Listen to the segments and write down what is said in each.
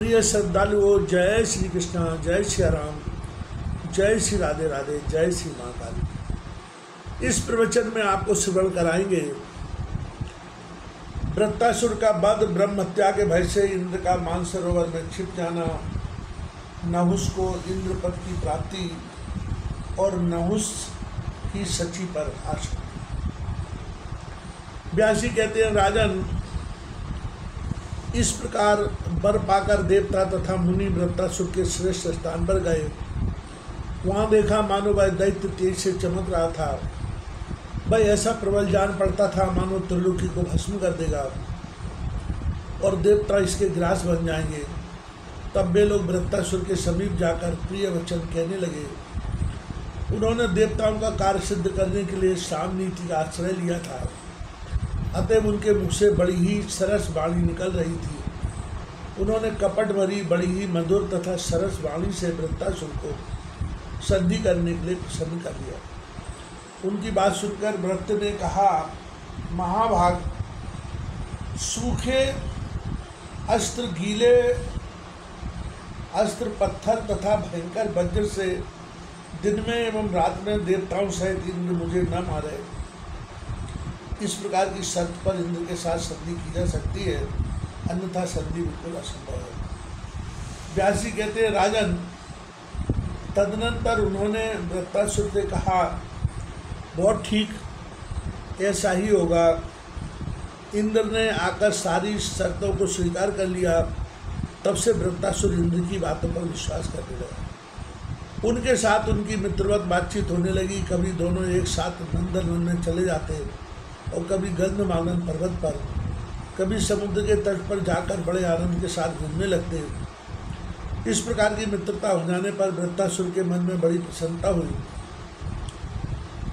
प्रिय श्रद्धालुओं, जय श्री कृष्णा, जय श्री राम, जय श्री राधे राधे, जय श्री महाकाली। इस प्रवचन में आपको श्रवण कराएंगे वृत्तासुर का वध, ब्रह्म हत्या के भय से इंद्र का मानसरोवर में छिप जाना, नहुस को इंद्र पद की प्राप्ति और नहुस की सची पर आशा। व्यासी कहते हैं, राजन, इस प्रकार वर पाकर देवता तथा मुनि वृत्तासुर के श्रेष्ठ स्थान पर गए। वहाँ देखा मानो वह दैत्य तेज से चमक रहा था। वह ऐसा प्रबल जान पड़ता था मानो त्रिलोकी को भस्म कर देगा और देवता इसके ग्रास बन जाएंगे। तब वे लोग वृत्तासुर के समीप जाकर प्रिय वचन कहने लगे। उन्होंने देवताओं का कार्य सिद्ध करने के लिए साम नीति का आश्रय लिया था, अतएव उनके मुख से बड़ी ही सरस वाणी निकल रही थी। उन्होंने कपट भरी बड़ी ही मधुर तथा सरस वाणी से वृत्तासुर को संधि करने के लिए प्रसन्न कर लिया। उनकी बात सुनकर वृत्त ने कहा, महाभाग, सूखे अस्त्र, गीले अस्त्र, पत्थर तथा भयंकर वज्र से दिन में एवं रात में देवताओं सहित इंद्र मुझे न मारे। इस प्रकार की शर्त पर इंद्र के साथ संधि की जा सकती है, अन्यथा संधि बिल्कुल असंभव है। व्यासी कहते हैं, राजन, तदनंतर उन्होंने वृत्तासुर से कहा, बहुत ठीक, ऐसा ही होगा। इंद्र ने आकर सारी शर्तों को स्वीकार कर लिया। तब से वृत्तासुर इंद्र की बातों पर विश्वास करने लगा। उनके साथ उनकी मित्रवत बातचीत होने लगी। कभी दोनों एक साथ नंदनवन में चले जाते और कभी गंधमादन पर्वत पर, कभी समुद्र के तट पर जाकर बड़े आनंद के साथ घूमने लगते। इस प्रकार की मित्रता हो जाने पर वृत्तासुर के मन में बड़ी प्रसन्नता हुई।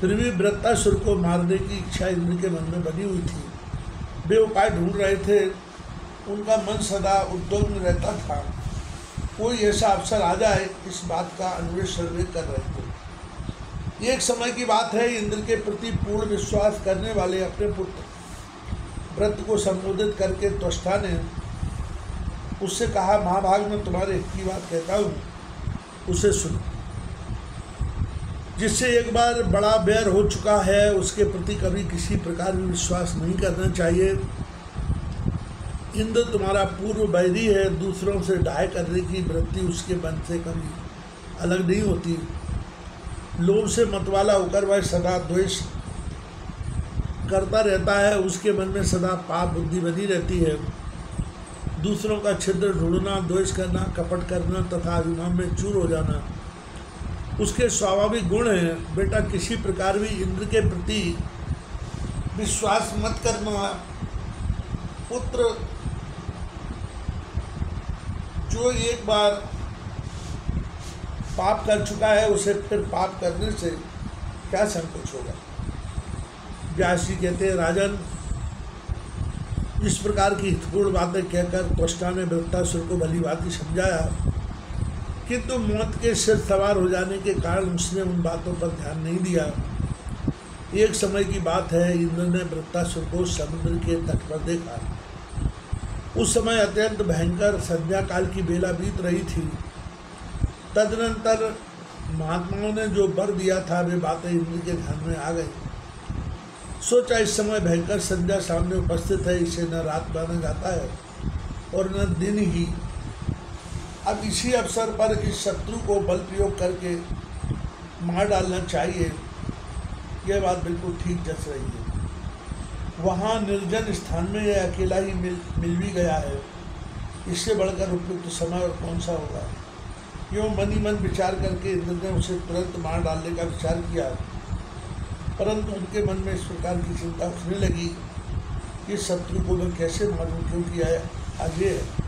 फिर भी वृत्तासुर को मारने की इच्छा इंद्र के मन में बनी हुई थी। वे उपाय ढूंढ रहे थे। उनका मन सदा उद्योग में रहता था, कोई ऐसा अवसर आ जाए, इस बात का अन्वेषण वे कर रहे थे। एक समय की बात है, इंद्र के प्रति पूर्ण विश्वास करने वाले अपने पुत्र वृत्त को संबोधित करके त्वष्टा ने उससे कहा, महाभाग, मैं तुम्हारे हित की बात कहता हूँ, उसे सुनो। जिससे एक बार बड़ा बैर हो चुका है, उसके प्रति कभी किसी प्रकार भी विश्वास नहीं करना चाहिए। इंद्र तुम्हारा पूर्व बैरी है। दूसरों से डाय करने की वृत्ति उसके मन से कभी अलग नहीं होती। लोभ से मतवाला होकर वह सदा द्वेष करता रहता है। उसके मन में सदा पाप बुद्धि बनी रहती है। दूसरों का छिद्र ढूंढना, द्वेष करना, कपट करना तथा अभिमान में चूर हो जाना उसके स्वाभाविक गुण हैं। बेटा, किसी प्रकार भी इंद्र के प्रति विश्वास मत करना। पुत्र जो एक बार पाप कर चुका है, उसे फिर पाप करने से क्या संकोच होगा। व्यासी कहते हैं, राजन, इस प्रकार की हितपूर्ण बातें कहकर त्वष्टा ने वृत्तासुर को भली भांति समझाया, किंतु मौत के सिर सवार हो जाने के कारण उसने उन बातों पर ध्यान नहीं दिया। एक समय की बात है, इंद्र ने वृत्तासुर को समुद्र के तट पर देखा। उस समय अत्यंत भयंकर संध्या काल की बेला बीत रही थी। तदनंतर महात्माओं ने जो वर दिया था, वे बातें इंद्र के ध्यान में आ गई। सोचा, इस समय भयंकर संध्या सामने उपस्थित है, इसे न रात माना जाता है और न दिन ही। अब इसी अवसर पर इस शत्रु को बल प्रयोग करके मार डालना चाहिए। यह बात बिल्कुल ठीक जच रही है। वहाँ निर्जन स्थान में यह अकेला ही मिल भी गया है। इससे बढ़कर उपयुक्त समय और कौन सा होगा। यूँ मन ही मन विचार करके इंद्र ने उसे तुरंत मार डालने का विचार किया, परंतु उनके मन में इस प्रकार की चिंता उठने लगी कि शत्रु को मैं कैसे मारूं, क्योंकि आगे है।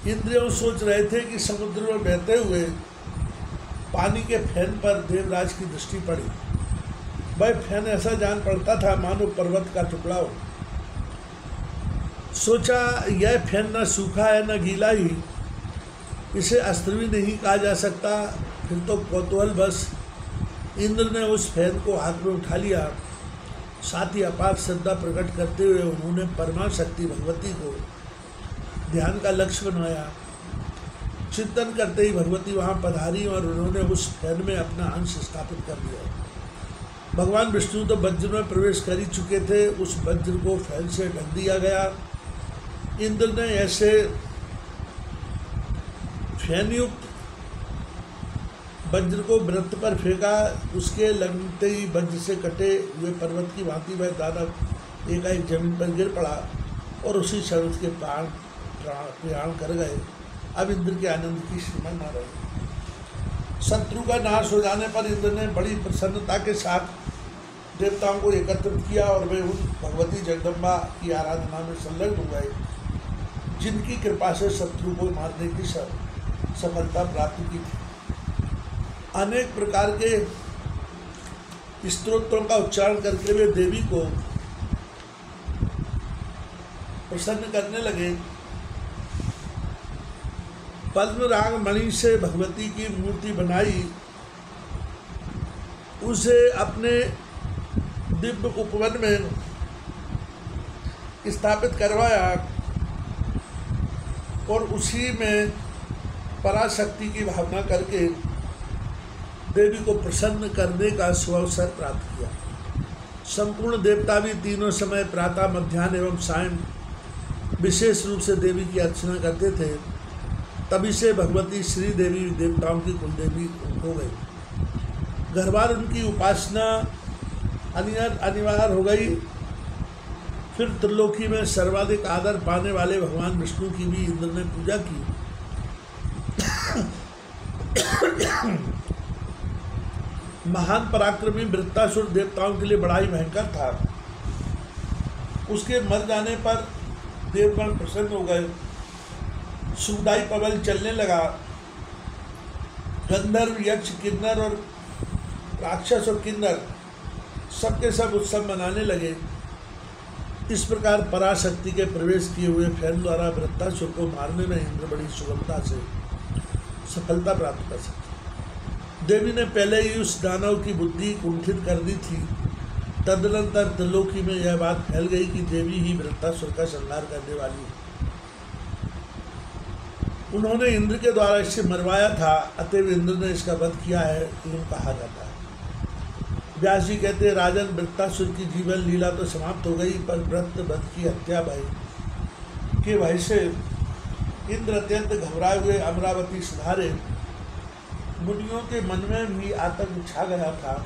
इंद्रियों सोच रहे थे कि समुद्र में बहते हुए पानी के फैन पर देवराज की दृष्टि पड़ी। वह फैन ऐसा जान पड़ता था मानो पर्वत का टुकड़ा हो। सोचा, यह फैन न सूखा है न गीला ही, इसे अस्त्र भी नहीं कहा जा सकता। फिर तो कौतूहल बस इंद्र ने उस फैन को हाथ में उठा लिया। साथ ही अपार श्रद्धा प्रकट करते हुए उन्होंने परमा शक्ति भगवती को ध्यान का लक्ष्य बनाया। चिंतन करते ही भगवती वहाँ पधारी और उन्होंने उस फैन में अपना अंश स्थापित कर दिया। भगवान विष्णु तो वज्र में प्रवेश कर ही चुके थे, उस वज्र को फैन से ढक दिया गया। इंद्र ने ऐसे फैनयुक्त वज्र को वृत्त पर फेंका, उसके लगते ही वज्र से कटे हुए पर्वत की भांति वह दानव एकाएक जमीन पर गिर पड़ा और उसी क्षण उसके प्राण कर गए। अब इंद्र के आनंद की सीमा न रही। शत्रु का नाश हो जाने पर इंद्र ने बड़ी प्रसन्नता के साथ देवताओं को एकत्रित किया और वे उन भगवती जगदम्बा की आराधना में संलग्न हो गए, जिनकी कृपा से शत्रु को मारने की सफलता प्राप्त की थी। अनेक प्रकार के स्तोत्रों का उच्चारण करके वे देवी को प्रसन्न करने लगे। पद्मराग मणि से भगवती की मूर्ति बनाई, उसे अपने दिव्य उपवन में स्थापित करवाया और उसी में पराशक्ति की भावना करके देवी को प्रसन्न करने का सुअवसर प्राप्त किया। संपूर्ण देवता भी तीनों समय प्रातः, मध्याह्न एवं सायं विशेष रूप से देवी की अर्चना करते थे। तभी से भगवती श्री देवी देवताओं की कुलदेवी हो गई। घर बार उनकी उपासना अनिवार्य हो गई। फिर त्रिलोकी में सर्वाधिक आदर पाने वाले भगवान विष्णु की भी इंद्र ने पूजा की। महान पराक्रमी वृत्तासुर देवताओं के लिए बड़ा ही भयंकर था। उसके मर जाने पर देवगण प्रसन्न हो गए। सुखदायी पवन चलने लगा। गंधर्व, यक्ष, किन्नर और राक्षस और किन्नर सबके सब उत्सव मनाने लगे। इस प्रकार पराशक्ति के प्रवेश किए हुए फैन द्वारा वृत्तासुर को मारने में इंद्र बड़ी सुगमता से सफलता प्राप्त कर सके। देवी ने पहले ही उस दानव की बुद्धि कुंठित कर दी थी। तदनंतर त्रिलोकी में यह बात फैल गई कि देवी ही वृत्तासुर का संहार करने वाली है। उन्होंने इंद्र के द्वारा इसे मरवाया था, अतएव इंद्र ने इसका वध किया है, यूँ कहा जाता है। व्यास जी कहते हैं, राजन वृत्तासुर की जीवन लीला तो समाप्त हो गई, पर वृत्त वध की हत्या भई के भय से इंद्र अत्यंत घबराए हुए अमरावती सुधारे। मुनियों के मन में भी आतंक छा गया था।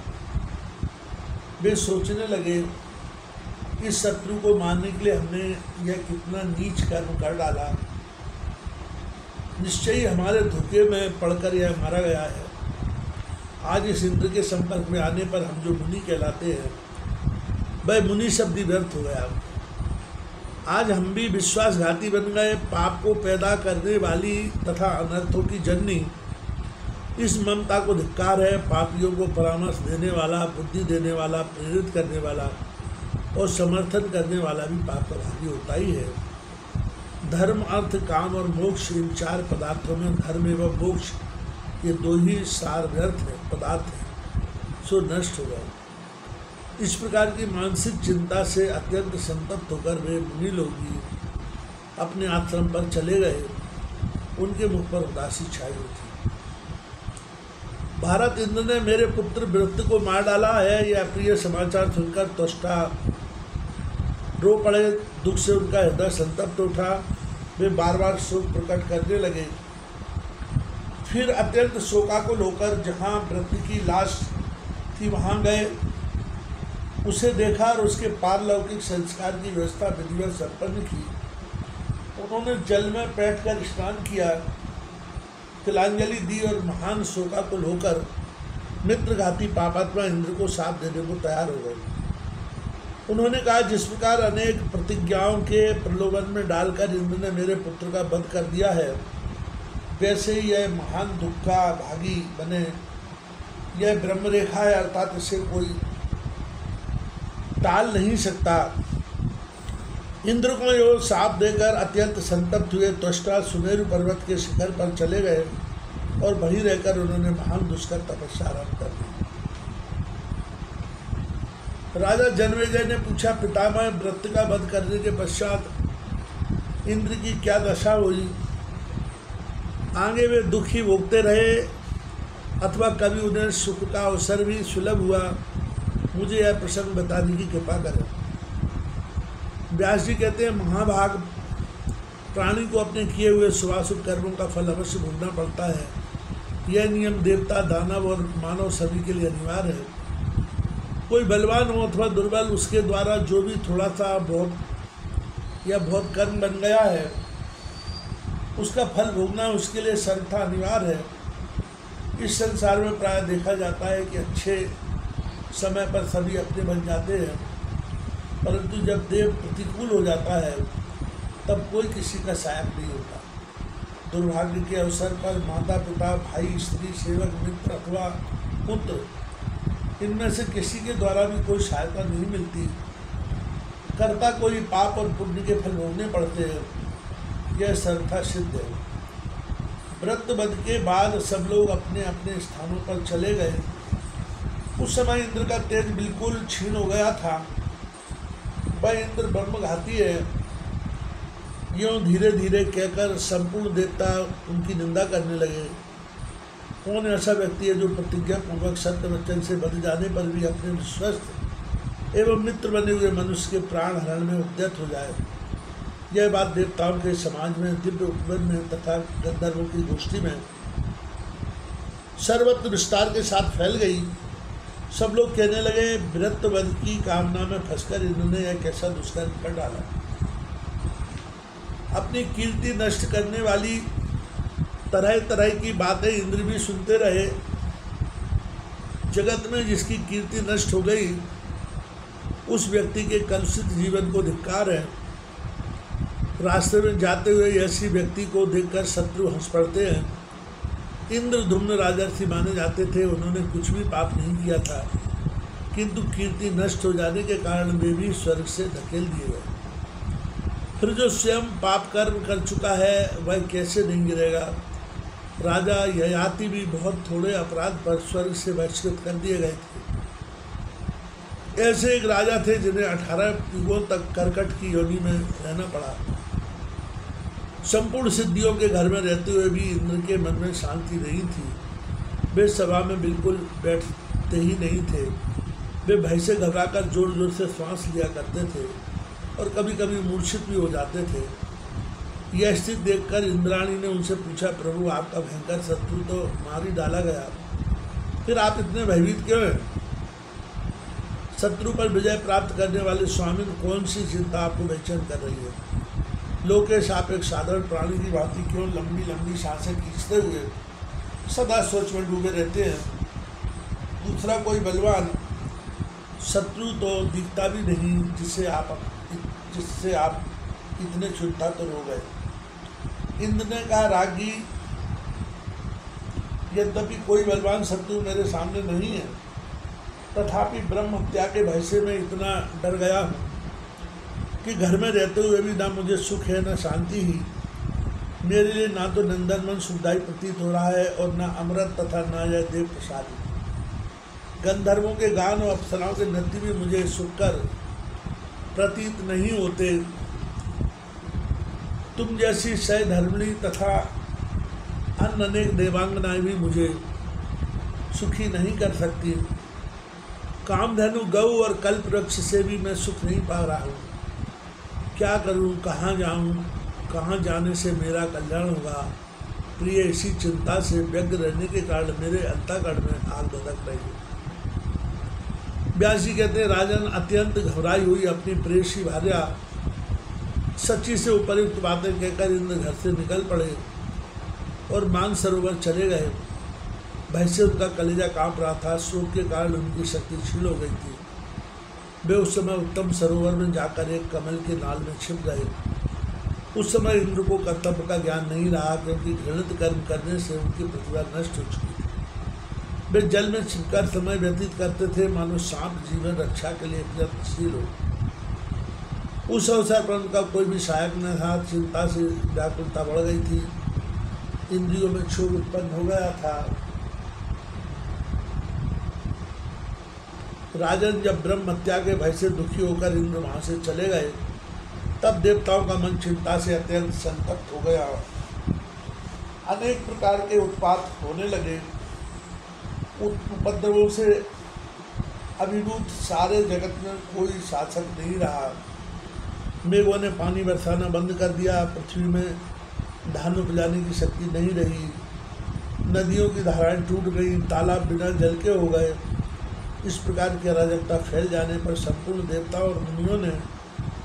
वे सोचने लगे, इस शत्रु को मारने के लिए हमने यह कितना नीच कर्म कर डाला। निश्चय ही हमारे धोखे में पड़कर यह मारा गया है। आज इस इंद्र के संपर्क में आने पर हम जो मुनि कहलाते हैं, वह मुनि शब्द ही व्यर्थ हो गया। आज हम भी विश्वासघाती बन गए। पाप को पैदा करने वाली तथा अनर्थों की जननी इस ममता को धिक्कार है। पापियों को परामर्श देने वाला, बुद्धि देने वाला, प्रेरित करने वाला और समर्थन करने वाला भी पाप का भागी होता ही है। धर्म, अर्थ, काम और मोक्ष, इन चार पदार्थों में धर्म एवं मोक्ष ये दो ही सार व्यर्थ है पदार्थ है, सो नष्ट हो गए। इस प्रकार की मानसिक चिंता से अत्यंत संतप्त होकर वे मुनि लोग भी अपने आश्रम पर चले गए। उनके मुख पर उदासी छाई हुई थी। भारत इंद्र ने मेरे पुत्र वृत्त को मार डाला है, यह अप्रिय समाचार सुनकर त्वष्टा रो पड़े। दुख से उनका हृदय संतप्त उठा। वे बार बार शोक प्रकट करने लगे। फिर अत्यंत शोकाकुल होकर जहाँ वृत्त की लाश थी वहाँ गए। उसे देखा और उसके पारलौकिक संस्कार की व्यवस्था विधिवत संपन्न की। उन्होंने जल में बैठकर स्नान किया, तिलांजलि दी और महान शोकाकुल होकर मित्रघाती पापात्मा इंद्र को शाप देने को तैयार हो गए। उन्होंने कहा, जिस प्रकार अनेक प्रतिज्ञाओं के प्रलोभन में डालकर इंद्र ने मेरे पुत्र का वध कर दिया है, वैसे ही यह महान दुख का भागी बने। यह ब्रह्मरेखा है, अर्थात इसे कोई टाल नहीं सकता। इंद्र को यो शाप देकर अत्यंत संतप्त हुए त्वष्टा सुमेरु पर्वत के शिखर पर चले गए और वहीं रहकर उन्होंने महान दुष्कर तपस्या आरंभ कर दी। राजा जनमेजय ने पूछा, पितामह, वृत्त का वध करने के पश्चात इंद्र की क्या दशा हुई। आगे वे दुखी भोगते रहे अथवा कभी उन्हें सुख का अवसर भी सुलभ हुआ, मुझे यह प्रसंग बताने की कृपा करें। व्यास जी कहते हैं, महाभाग प्राणी को अपने किए हुए शुभाशुभ कर्मों का फल अवश्य भोगना पड़ता है। यह नियम देवता, दानव और मानव सभी के लिए अनिवार्य है। कोई बलवान हो अथवा दुर्बल, उसके द्वारा जो भी थोड़ा सा बहुत या बहुत कर्म बन गया है, उसका फल भोगना उसके लिए सर्वथा अनिवार्य है। इस संसार में प्राय देखा जाता है कि अच्छे समय पर सभी अपने बन जाते हैं, परंतु जब देव प्रतिकूल हो जाता है तब कोई किसी का सहायक नहीं होता। दुर्भाग्य के अवसर पर माता पिता, भाई, स्त्री, सेवक, मित्र अथवा पुत्र, इनमें से किसी के द्वारा भी कोई सहायता नहीं मिलती। कर्ता कोई पाप और पुण्य के फल भोगने पड़ते हैं, यह सर्वथा सिद्ध है। व्रत वध के बाद सब लोग अपने अपने स्थानों पर चले गए। उस समय इंद्र का तेज बिल्कुल क्षीण हो गया था। वह इंद्र ब्रह्मघाती है, यूँ धीरे धीरे कहकर संपूर्ण देवता उनकी निंदा करने लगे। कौन ऐसा व्यक्ति है जो प्रतिज्ञा पूर्वक सत्य वचन से बध जाने पर भी अपने विश्वस्त एवं मित्र बने हुए मनुष्य के प्राण हरण में उद्यत हो जाए। यह बात देवताओं के समाज में, दिव्य उपवन में तथा गंधर्वों की गोष्ठी में सर्वत्र विस्तार के साथ फैल गई। सब लोग कहने लगे, व्रत वध की कामना में फंसकर इन्होंने यह कैसा दुष्कर्म कर डाला। अपनी कीर्ति नष्ट करने वाली तरह तरह की बातें इंद्र भी सुनते रहे। जगत में जिसकी कीर्ति नष्ट हो गई, उस व्यक्ति के कलुषित जीवन को धिक्कार है। रास्ते में जाते हुए ऐसी व्यक्ति को देखकर शत्रु हंस पड़ते हैं। इंद्र धूम्न राजर्षि माने जाते थे, उन्होंने कुछ भी पाप नहीं किया था, किंतु कीर्ति नष्ट हो जाने के कारण वे भी स्वर्ग से धकेल दिए गए। फिर जो स्वयं पाप कर्म कर चुका है वह कैसे नहीं गिरेगा। राजा ययाति भी बहुत थोड़े अपराध पर स्वर्ग से बहिष्कृत कर दिए गए थे। ऐसे एक राजा थे जिन्हें 18 युगों तक करकट की योनि में रहना पड़ा। संपूर्ण सिद्धियों के घर में रहते हुए भी इंद्र के मन में शांति नहीं थी। वे सभा में बिल्कुल बैठते ही नहीं थे। वे भय से घबराकर जोर जोर से श्वास लिया करते थे और कभी कभी मूर्छित भी हो जाते थे। यह स्थिति देखकर इंद्राणी ने उनसे पूछा, प्रभु आपका भयंकर शत्रु तो मार ही डाला गया, फिर आप इतने भयभीत क्यों हैं? शत्रु पर विजय प्राप्त करने वाले स्वामी कौन सी चिंता आपको बेचैन कर रही है? लोकेश, आप एक साधारण प्राणी की भांति क्यों लंबी लंबी सांसें खींचते हुए सदा सोच में डूबे रहते हैं? दूसरा, कोई बलवान शत्रु तो दिखता भी नहीं जिससे आप इतने चिंतातुर हो गए। इंद्र ने कहा, रागी, यद्यपि कोई बलवान शत्रु मेरे सामने नहीं है, तथापि ब्रह्म हत्या के भय से मैं इतना डर गया हूँ कि घर में रहते हुए भी ना मुझे सुख है न शांति ही। मेरे लिए ना तो नंदनवन सुखदायी प्रतीत हो रहा है और ना अमृत तथा ना यह देव प्रसादी। गंधर्वों के गान और अप्सराओं के नृत्य भी मुझे सुखकर प्रतीत नहीं होते। तुम जैसी सह-धर्मिणी तथा अन्य अनेक देवांगनाएं भी मुझे सुखी नहीं कर सकती। कामधेनु, गौ और कल्प वृक्ष से भी मैं सुख नहीं पा रहा हूँ। क्या करूँ, कहाँ जाऊँ, कहाँ जाने से मेरा कल्याण होगा? प्रिय, इसी चिंता से व्यग्र रहने के कारण मेरे अंतःकरण में आग धधक रही है। व्यास जी कहते हैं, राजन अत्यंत घबराई हुई अपनी प्रेयसी भार्या सची से उपयुक्त बातें कहकर इंद्र घर से निकल पड़े और मानसरोवर चले गए। भय से उनका कलेजा कांप रहा था। शोक के कारण उनकी शक्ति क्षीण हो गई थी। वे उस समय उत्तम सरोवर में जाकर एक कमल के नाल में छिप गए। उस समय इंद्र को कर्तव्य का ज्ञान नहीं रहा, क्योंकि घृणित कर्म करने से उनकी प्रतिभा नष्ट हो चुकी थी। वे जल में छिपकर समय व्यतीत करते थे, मानो सांप जीवन रक्षा के लिए प्रयत्नशील हो। उस अवसर पर उनका कोई भी सहायक न था। चिंता से व्याकुलता बढ़ गई थी। इंद्रियों में क्षोभ उत्पन्न हो गया था। राजन, जब ब्रह्म हत्या के भय से दुखी होकर इंद्र वहाँ से चले गए तब देवताओं का मन चिंता से अत्यंत संतप्त हो गया। अनेक प्रकार के उत्पात होने लगे। उपद्रवों से अभिभूत सारे जगत में कोई शासक नहीं रहा। मेघों ने पानी बरसाना बंद कर दिया। पृथ्वी में धान उपजाने की शक्ति नहीं रही। नदियों की धाराएं टूट गई। तालाब बिना जल के हो गए। इस प्रकार की अराजकता फैल जाने पर संपूर्ण देवताओं और मुनियों ने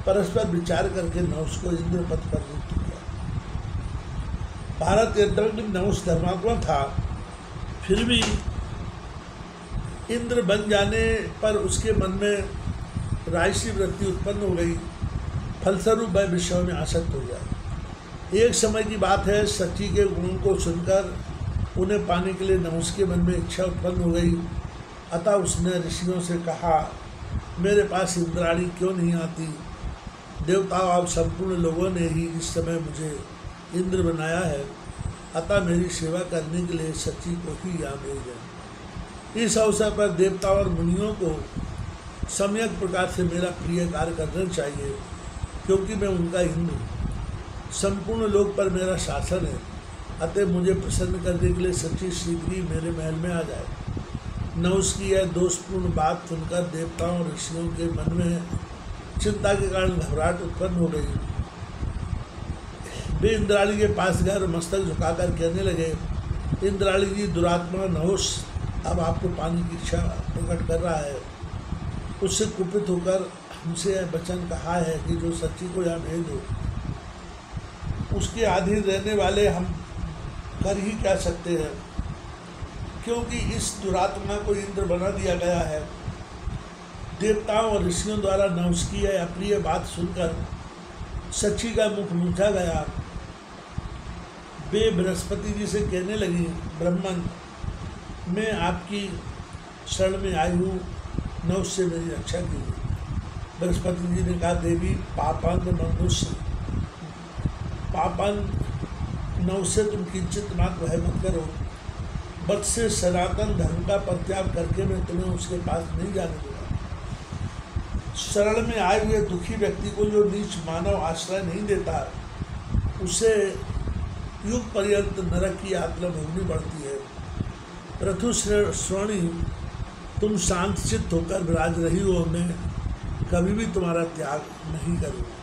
परस्पर विचार करके नहुष को इंद्र पद पर नियुक्त किया। भारत यद्यपि नहुष धर्मात्मा था, फिर भी इंद्र बन जाने पर उसके मन में राजसी वृत्ति उत्पन्न हो गई। फलस्वरूप वह विषयों में आसक्त हो गया। एक समय की बात है, सची के गुणों को सुनकर उन्हें पाने के लिए नहुष के मन में इच्छा उत्पन्न हो गई। अतः उसने ऋषियों से कहा, मेरे पास इंद्राणी क्यों नहीं आती? देवताओं, आप संपूर्ण लोगों ने ही इस समय मुझे इंद्र बनाया है, अतः मेरी सेवा करने के लिए सची को ही यहाँ भेजें। इस अवसर पर देवताओं और मुनियों को सम्यक प्रकार से मेरा प्रिय कार्य करना चाहिए, क्योंकि मैं उनका इंद्र, संपूर्ण लोक पर मेरा शासन है। अतः मुझे प्रसन्न करने के लिए सच्ची शीघ्र ही मेरे महल में आ जाए। नहुष की यह दोषपूर्ण बात सुनकर देवताओं और ऋषियों के मन में चिंता के कारण घबराहट उत्पन्न हो गई। वे इंद्राणी के पास गए और मस्तक झुकाकर कहने लगे, इंद्राणी जी, दुरात्मा नहुष अब आपको पानी की इच्छा प्रकट कर रहा है। उससे कुपित होकर हमसे यह वचन कहा है कि जो सच्ची को यहाँ भेज दो। उसके अधीन रहने वाले हम कर ही क्या सकते हैं, क्योंकि इस दुरात्मा को इंद्र बना दिया गया है। देवताओं और ऋषियों द्वारा नहुष की यह अप्रिय बात सुनकर सच्ची का मुख मूंझा गया। वे बृहस्पति जी से कहने लगी, ब्रह्मन, मैं आपकी शरण में आई हूँ, नहुष से मेरी रक्षा कीजिए। बृहस्पति जी ने कहा, देवी, पापन नहुष से तुम किंचित मात्र भय मत करो। बट से सनातन धर्म का परित्याग करके मैं तुम्हें उसके पास नहीं जाने दूंगा। शरण में आए हुए दुखी व्यक्ति को जो नीच मानव आश्रय नहीं देता, उसे युग पर्यंत नरक की यातना भोगनी पड़ती है। प्रथु श्रोणी, तुम शांत चित्त होकर विराज रही हो, मैं कभी भी तुम्हारा त्याग नहीं करूँगा।